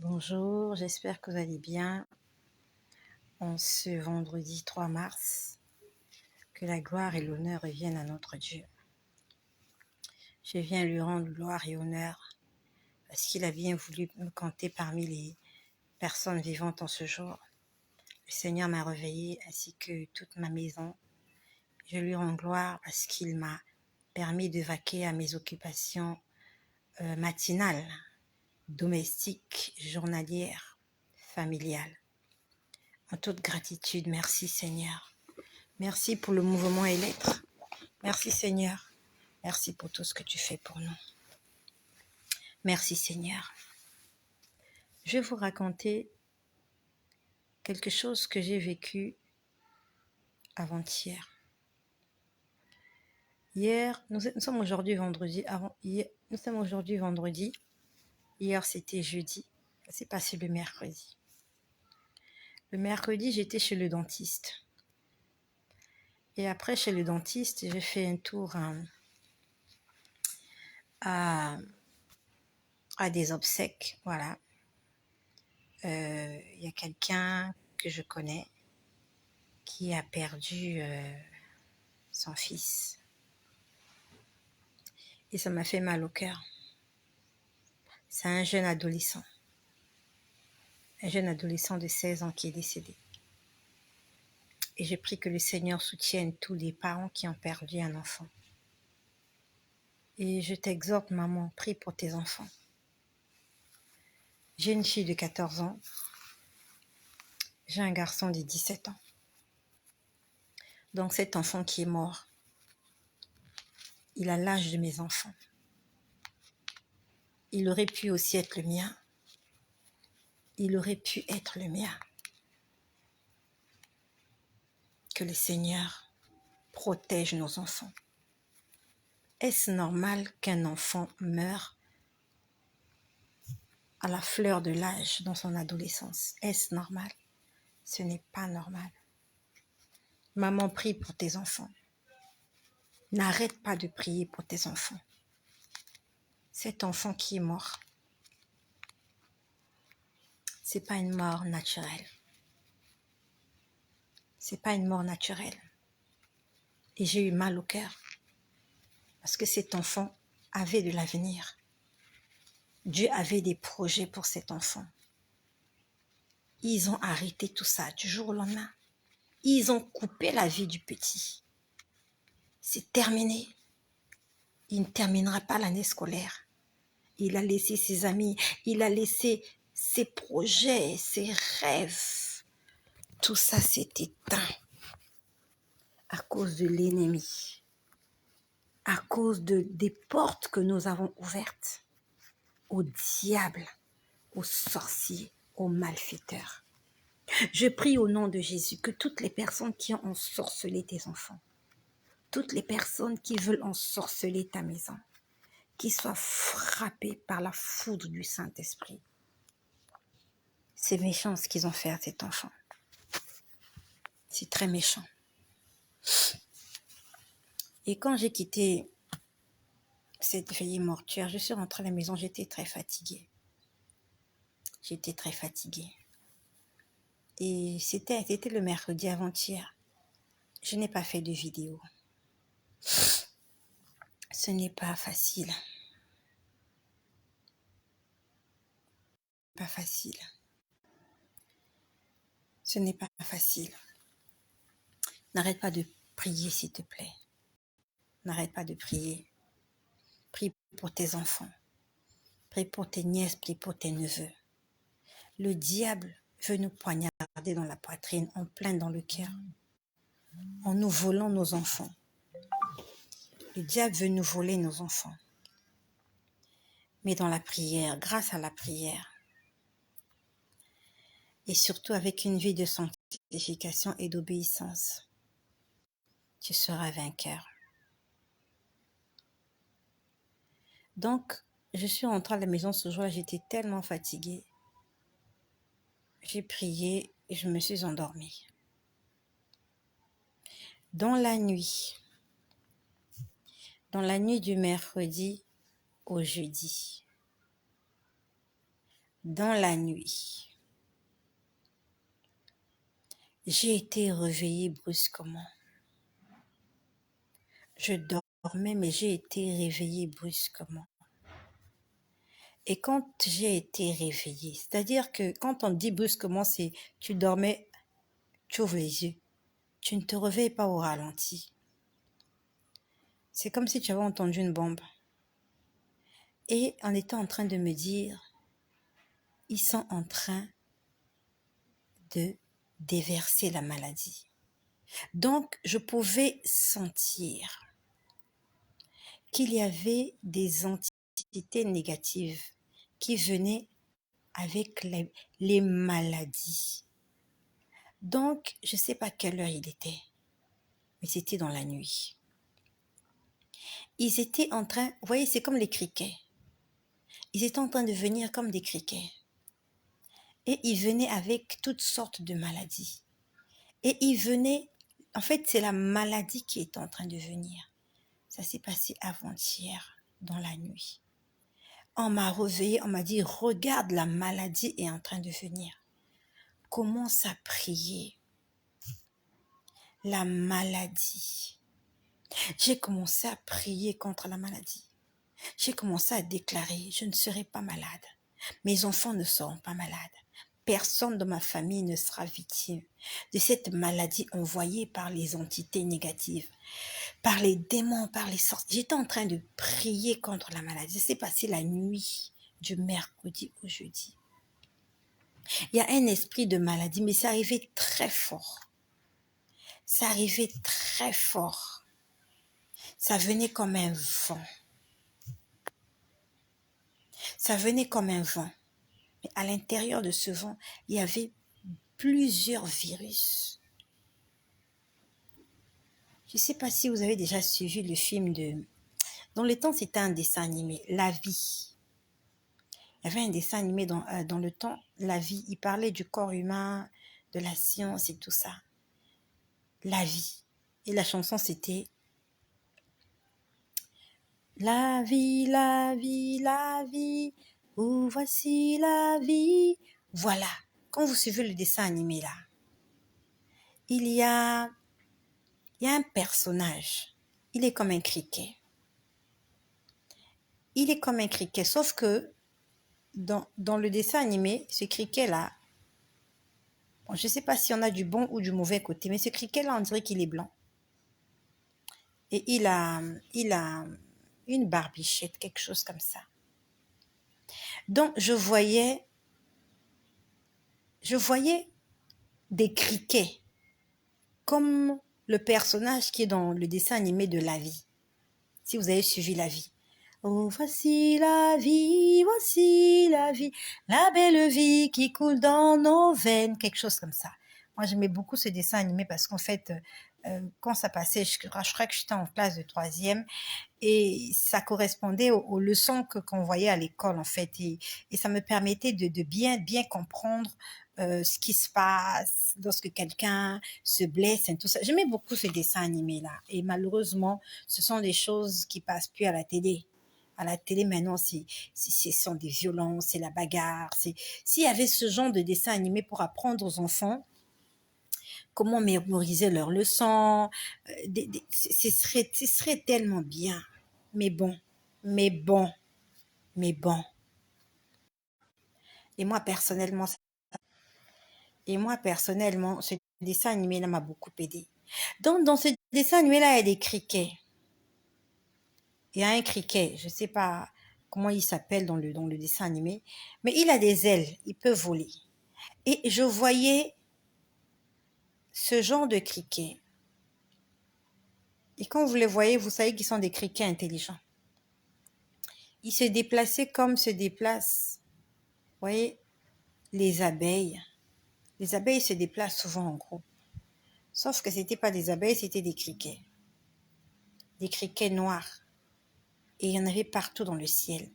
Bonjour, j'espère que vous allez bien en ce vendredi 3 mars. Que la gloire et l'honneur reviennent à notre Dieu. Je viens lui rendre gloire et honneur parce qu'il a bien voulu me compter parmi les personnes vivantes en ce jour. Le Seigneur m'a réveillée ainsi que toute ma maison. Je lui rends gloire parce qu'il m'a permis de vaquer à mes occupations matinales, domestiques, journalières, familiales. En toute gratitude, merci Seigneur. Merci pour le mouvement et l'être. Merci Seigneur. Merci pour tout ce que tu fais pour nous. Merci Seigneur. Je vais vous raconter quelque chose que j'ai vécu avant-hier. Nous sommes aujourd'hui vendredi. Nous sommes aujourd'hui vendredi. Hier, c'était jeudi. Ça s'est passé le mercredi. Le mercredi, j'étais chez le dentiste. Et après, chez le dentiste, j'ai fait un tour à des obsèques. Voilà. Il y a quelqu'un que je connais qui a perdu son fils. Et ça m'a fait mal au cœur. C'est un jeune adolescent. Un jeune adolescent de 16 ans qui est décédé. Et je prie que le Seigneur soutienne tous les parents qui ont perdu un enfant. Et je t'exhorte, maman, prie pour tes enfants. J'ai une fille de 14 ans. J'ai un garçon de 17 ans. Donc cet enfant qui est mort, il a l'âge de mes enfants. Il aurait pu aussi être le mien. Il aurait pu être le mien. Que le Seigneur protège nos enfants. Est-ce normal qu'un enfant meure à la fleur de l'âge dans son adolescence? Est-ce normal? Ce n'est pas normal. Maman, prie pour tes enfants. N'arrête pas de prier pour tes enfants. Cet enfant qui est mort, c'est pas une mort naturelle. C'est pas une mort naturelle. Et j'ai eu mal au cœur parce que cet enfant avait de l'avenir. Dieu avait des projets pour cet enfant. Ils ont arrêté tout ça du jour au lendemain. Ils ont coupé la vie du petit. C'est terminé. Il ne terminera pas l'année scolaire. Il a laissé ses amis, il a laissé ses projets, ses rêves. Tout ça s'est éteint à cause de l'ennemi, à cause des portes que nous avons ouvertes au diable, aux sorciers, aux malfaiteurs. Je prie au nom de Jésus que toutes les personnes qui ont ensorcelé tes enfants, toutes les personnes qui veulent ensorceler ta maison, qui soient frappées par la foudre du Saint-Esprit. C'est méchant ce qu'ils ont fait à cet enfant. C'est très méchant. Et quand j'ai quitté cette veillée mortuaire, je suis rentrée à la maison, j'étais très fatiguée. Et c'était le mercredi avant-hier. Je n'ai pas fait de vidéo. Ce n'est pas facile. Ce n'est pas facile. N'arrête pas de prier, s'il te plaît. N'arrête pas de prier. Prie pour tes enfants. Prie pour tes nièces, prie pour tes neveux. Le diable veut nous poignarder dans la poitrine, en plein dans le cœur, en nous volant nos enfants. Le diable veut nous voler nos enfants. Mais dans la prière, grâce à la prière, et surtout avec une vie de sanctification et d'obéissance, tu seras vainqueur. Donc, je suis rentrée à la maison ce jour-là, j'étais tellement fatiguée. J'ai prié et je me suis endormie. Dans la nuit du mercredi au jeudi, Dans la nuit, j'ai été réveillée brusquement. Je dormais, mais j'ai été réveillée brusquement. Et quand j'ai été réveillée, c'est-à-dire que quand on dit brusquement, c'est tu dormais, tu ouvres les yeux, tu ne te réveilles pas au ralenti. C'est comme si tu avais entendu une bombe. Et on était en train de me dire, ils sont en train de déverser la maladie. Donc, je pouvais sentir qu'il y avait des entités négatives qui venaient avec les maladies. Donc, je ne sais pas quelle heure il était, mais c'était dans la nuit. Ils étaient en train, vous voyez, c'est comme les criquets. Ils étaient en train de venir comme des criquets. Et ils venaient avec toutes sortes de maladies. Et ils venaient, en fait, c'est la maladie qui est en train de venir. Ça s'est passé avant-hier, dans la nuit. On m'a réveillée, on m'a dit, regarde, la maladie est en train de venir. Commence à prier. La maladie. J'ai commencé à prier contre la maladie. J'ai commencé à déclarer, je ne serai pas malade. Mes enfants ne seront pas malades. Personne de ma famille ne sera victime de cette maladie envoyée par les entités négatives, par les démons, par les sorciers. J'étais en train de prier contre la maladie. C'est passé la nuit du mercredi au jeudi. Il y a un esprit de maladie, mais ça arrivait très fort. Ça arrivait très fort. Ça venait comme un vent. Ça venait comme un vent. Mais à l'intérieur de ce vent, il y avait plusieurs virus. Je ne sais pas si vous avez déjà suivi le film de... Dans le temps, c'était un dessin animé, La Vie. Il y avait un dessin animé dans le temps, La Vie. Il parlait du corps humain, de la science et tout ça. La vie. Et la chanson, c'était La vie, la vie, la vie, où voici la vie. Voilà. Quand vous suivez le dessin animé là, il y a un personnage. Il est comme un criquet. Il est comme un criquet, sauf que dans le dessin animé, ce criquet-là, bon, je ne sais pas si on a du bon ou du mauvais côté, mais ce criquet-là, on dirait qu'il est blanc. Et il a une barbichette, quelque chose comme ça. Donc, je voyais des criquets, comme le personnage qui est dans le dessin animé de La Vie, si vous avez suivi La Vie. Oh, voici la vie, la belle vie qui coule dans nos veines, quelque chose comme ça. Moi, j'aimais beaucoup ce dessin animé parce qu'en fait, quand ça passait, je crois que j'étais en classe de 3e et ça correspondait aux leçons qu'on voyait à l'école, en fait. Et ça me permettait de bien comprendre ce qui se passe lorsque quelqu'un se blesse et tout ça. J'aimais beaucoup ce dessin animé-là. Et malheureusement, ce sont des choses qui passent plus à la télé. À la télé, maintenant, ce sont des violences, c'est la bagarre. S'il y avait ce genre de dessin animé pour apprendre aux enfants comment mémoriser leurs leçons, ce serait tellement bien. Mais bon, mais bon, mais bon. Et moi, personnellement, ce dessin animé-là m'a beaucoup aidé. Donc, dans ce dessin animé-là, il y a des criquets. Il y a un criquet, je ne sais pas comment il s'appelle dans le dessin animé, mais il a des ailes, il peut voler. Et je voyais ce genre de criquets. Et quand vous les voyez, vous savez qu'ils sont des criquets intelligents. Ils se déplaçaient comme se déplacent, vous voyez, les abeilles. Les abeilles se déplacent souvent en groupe. Sauf que ce n'étaient pas des abeilles, c'était des criquets. Des criquets noirs. Et il y en avait partout dans le ciel.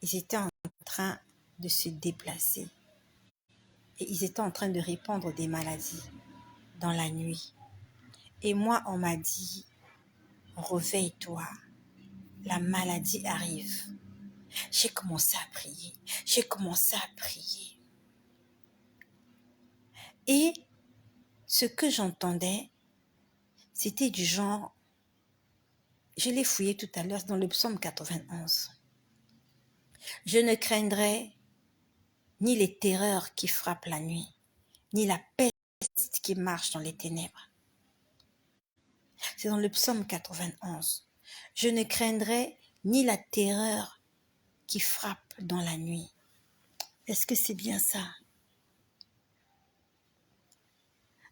Ils étaient en train de se déplacer. Et ils étaient en train de répandre des maladies dans la nuit. Et moi, on m'a dit, réveille-toi, la maladie arrive. J'ai commencé à prier. J'ai commencé à prier. Et ce que j'entendais, c'était du genre, je l'ai fouillé tout à l'heure dans le psaume 91. Je ne craindrai ni les terreurs qui frappent la nuit, ni la peste qui marche dans les ténèbres. C'est dans le psaume 91. Je ne craindrai ni la terreur qui frappe dans la nuit. Est-ce que c'est bien ça?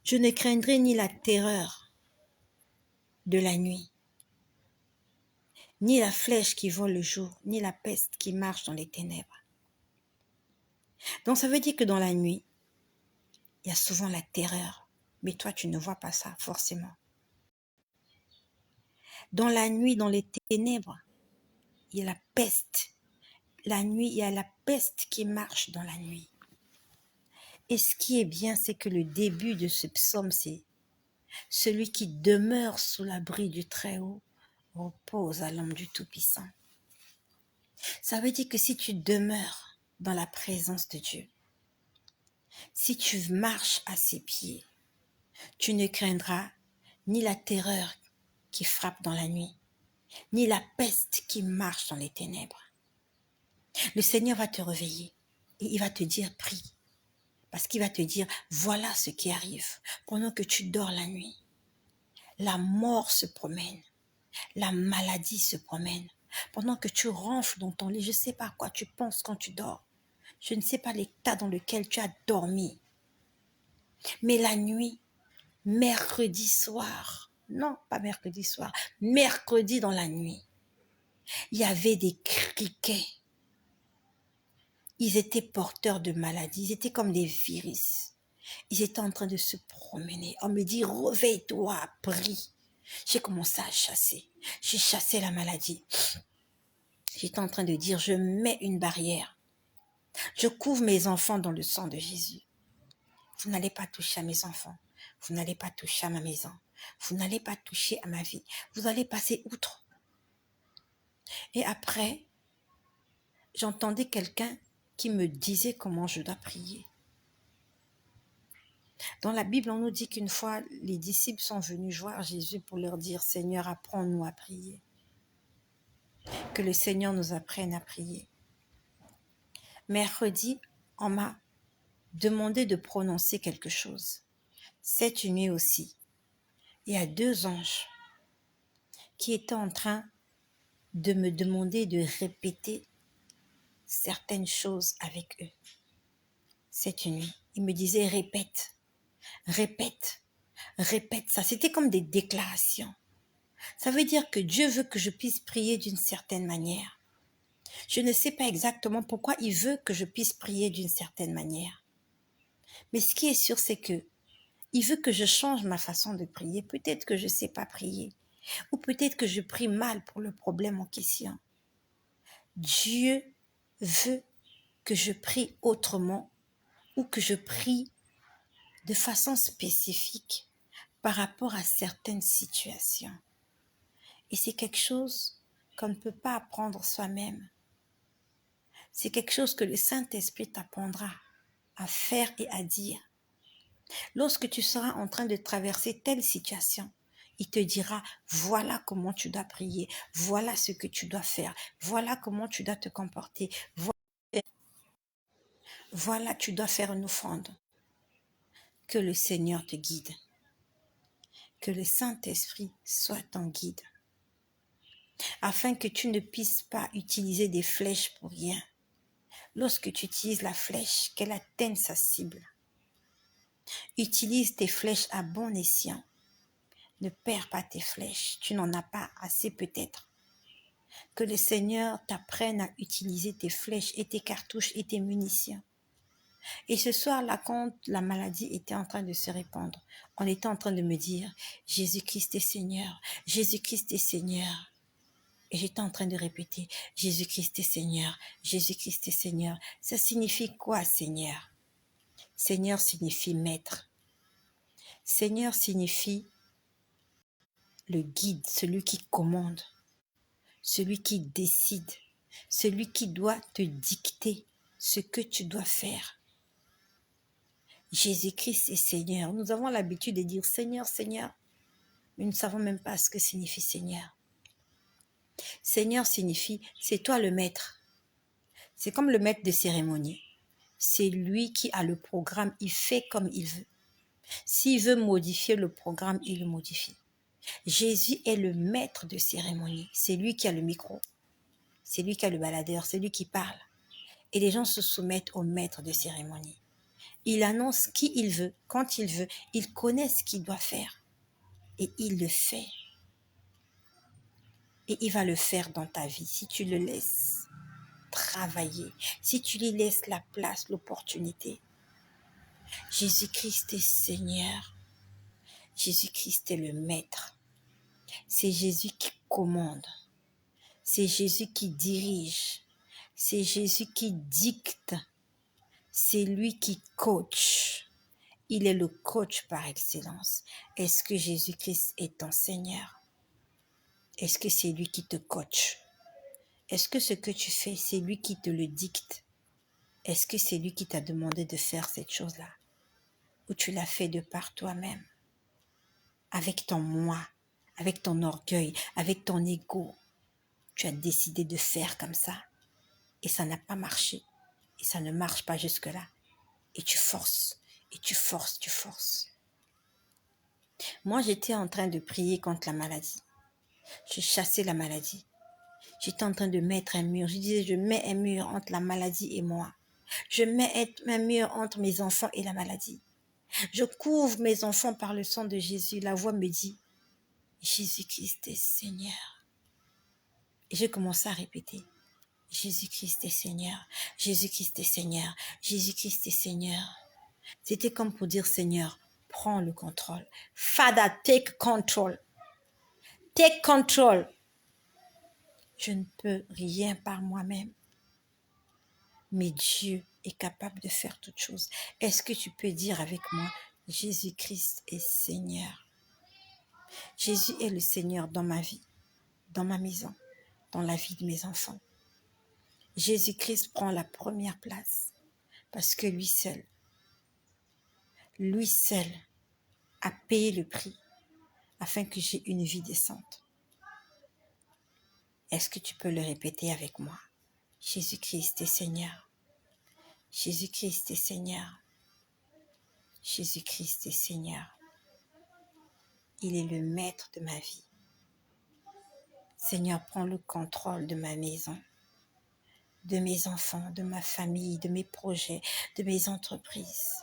Je ne craindrai ni la terreur de la nuit, ni la flèche qui vole le jour, ni la peste qui marche dans les ténèbres. Donc ça veut dire que dans la nuit, il y a souvent la terreur, mais toi tu ne vois pas ça forcément. Dans la nuit, dans les ténèbres, il y a la peste. La nuit, il y a la peste qui marche dans la nuit. Et ce qui est bien, c'est que le début de ce psaume, c'est celui qui demeure sous l'abri du Très-Haut repose à l'ombre du Tout-Puissant. Ça veut dire que si tu demeures dans la présence de Dieu, si tu marches à ses pieds, tu ne craindras ni la terreur qui frappe dans la nuit, ni la peste qui marche dans les ténèbres. Le Seigneur va te réveiller et il va te dire prie. Parce qu'il va te dire voilà ce qui arrive pendant que tu dors la nuit. La mort se promène, la maladie se promène. Pendant que tu ronfles dans ton lit, je ne sais pas à quoi tu penses quand tu dors. Je ne sais pas l'état dans lequel tu as dormi. Mais la nuit, mercredi soir, non pas mercredi soir, mercredi dans la nuit, il y avait des criquets. Ils étaient porteurs de maladies, ils étaient comme des virus. Ils étaient en train de se promener. On me dit, réveille-toi, prie. J'ai commencé à chasser. J'ai chassé la maladie. J'étais en train de dire, je mets une barrière. Je couvre mes enfants dans le sang de Jésus. Vous n'allez pas toucher à mes enfants. Vous n'allez pas toucher à ma maison. Vous n'allez pas toucher à ma vie. Vous allez passer outre. Et après, j'entendais quelqu'un qui me disait comment je dois prier. Dans la Bible, on nous dit qu'une fois, les disciples sont venus voir Jésus pour leur dire « Seigneur, apprends-nous à prier. » Que le Seigneur nous apprenne à prier. Mercredi, on m'a demandé de prononcer quelque chose. Cette nuit aussi, il y a 2 anges qui étaient en train de me demander de répéter certaines choses avec eux. Cette nuit, ils me disaient « Répète, répète, répète ça. » C'était comme des déclarations. Ça veut dire que Dieu veut que je puisse prier d'une certaine manière. Je ne sais pas exactement pourquoi il veut que je puisse prier d'une certaine manière. Mais ce qui est sûr, c'est que il veut que je change ma façon de prier. Peut-être que je ne sais pas prier. Ou peut-être que je prie mal pour le problème en question. Dieu veut que je prie autrement ou que je prie de façon spécifique par rapport à certaines situations. Et c'est quelque chose qu'on ne peut pas apprendre soi-même. C'est quelque chose que le Saint-Esprit t'apprendra à faire et à dire. Lorsque tu seras en train de traverser telle situation, il te dira, voilà comment tu dois prier, voilà ce que tu dois faire, voilà comment tu dois te comporter, voilà tu dois faire une offrande. Que le Seigneur te guide. Que le Saint-Esprit soit ton guide. Afin que tu ne puisses pas utiliser des flèches pour rien. Lorsque tu utilises la flèche, qu'elle atteigne sa cible. Utilise tes flèches à bon escient. Ne perds pas tes flèches, tu n'en as pas assez peut-être. Que le Seigneur t'apprenne à utiliser tes flèches et tes cartouches et tes munitions. Et ce soir-là, quand la maladie était en train de se répandre, on était en train de me dire, Jésus-Christ est Seigneur, Jésus-Christ est Seigneur. Et j'étais en train de répéter, Jésus-Christ est Seigneur, Jésus-Christ est Seigneur. Ça signifie quoi, Seigneur? Seigneur signifie maître. Seigneur signifie le guide, celui qui commande, celui qui décide, celui qui doit te dicter ce que tu dois faire. Jésus-Christ est Seigneur. Nous avons l'habitude de dire Seigneur, Seigneur, mais nous ne savons même pas ce que signifie Seigneur. Seigneur signifie, c'est toi le maître. C'est comme le maître de cérémonie. C'est lui qui a le programme, il fait comme il veut. S'il veut modifier le programme, il le modifie. Jésus est le maître de cérémonie. C'est lui qui a le micro. C'est lui qui a le baladeur. C'est lui qui parle. Et les gens se soumettent au maître de cérémonie. Il annonce qui il veut, quand il veut. Il connaît ce qu'il doit faire. Et il le fait. Et il va le faire dans ta vie si tu le laisses travailler, si tu lui laisses la place, l'opportunité. Jésus-Christ est Seigneur. Jésus-Christ est le Maître. C'est Jésus qui commande. C'est Jésus qui dirige. C'est Jésus qui dicte. C'est lui qui coach. Il est le coach par excellence. Est-ce que Jésus-Christ est ton Seigneur? Est-ce que c'est lui qui te coach? Est-ce que ce que tu fais, c'est lui qui te le dicte? Est-ce que c'est lui qui t'a demandé de faire cette chose-là? Ou tu l'as fait de par toi-même? Avec ton moi, avec ton orgueil, avec ton ego. Tu as décidé de faire comme ça. Et ça n'a pas marché. Et ça ne marche pas jusque-là. Et tu forces. Et tu forces, tu forces. Moi, j'étais en train de prier contre la maladie. Je chassais la maladie. J'étais en train de mettre un mur. Je disais, je mets un mur entre la maladie et moi. Je mets un mur entre mes enfants et la maladie. Je couvre mes enfants par le sang de Jésus. La voix me dit, Jésus-Christ est Seigneur. Et j'ai commencé à répéter, Jésus-Christ est Seigneur. Jésus-Christ est Seigneur. Jésus-Christ est Seigneur. C'était comme pour dire, Seigneur, prends le contrôle. Father, take control. Take control. Je ne peux rien par moi-même. Mais Dieu est capable de faire toutes choses. Est-ce que tu peux dire avec moi, Jésus-Christ est Seigneur? Jésus est le Seigneur dans ma vie, dans ma maison, dans la vie de mes enfants. Jésus-Christ prend la première place parce que lui seul a payé le prix afin que j'ai une vie décente. Est-ce que tu peux le répéter avec moi? Jésus-Christ est Seigneur. Jésus-Christ est Seigneur. Jésus-Christ est Seigneur. Il est le maître de ma vie. Seigneur, prends le contrôle de ma maison, de mes enfants, de ma famille, de mes projets, de mes entreprises.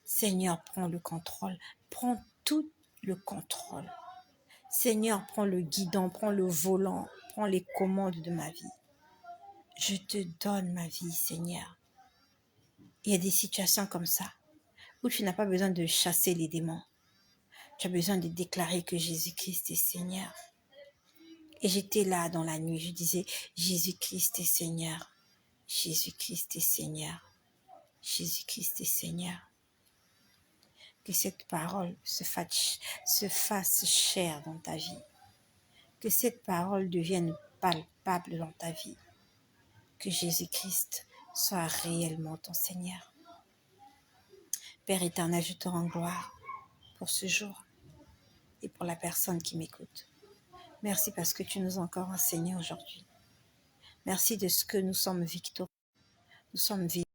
Seigneur, prends le contrôle. Prends tout le contrôle. Seigneur, prends le guidon, prends le volant, prends les commandes de ma vie. Je te donne ma vie, Seigneur. Il y a des situations comme ça où tu n'as pas besoin de chasser les démons. Tu as besoin de déclarer que Jésus-Christ est Seigneur. Et j'étais là dans la nuit, je disais, Jésus-Christ est Seigneur. Jésus-Christ est Seigneur. Jésus-Christ est Seigneur. Que cette parole se fasse chair dans ta vie. Que cette parole devienne palpable dans ta vie. Que Jésus-Christ soit réellement ton Seigneur. Père éternel, je te rends gloire pour ce jour et pour la personne qui m'écoute. Merci parce que tu nous as encore enseigné aujourd'hui. Merci de ce que nous sommes victorieux. Nous sommes vivants.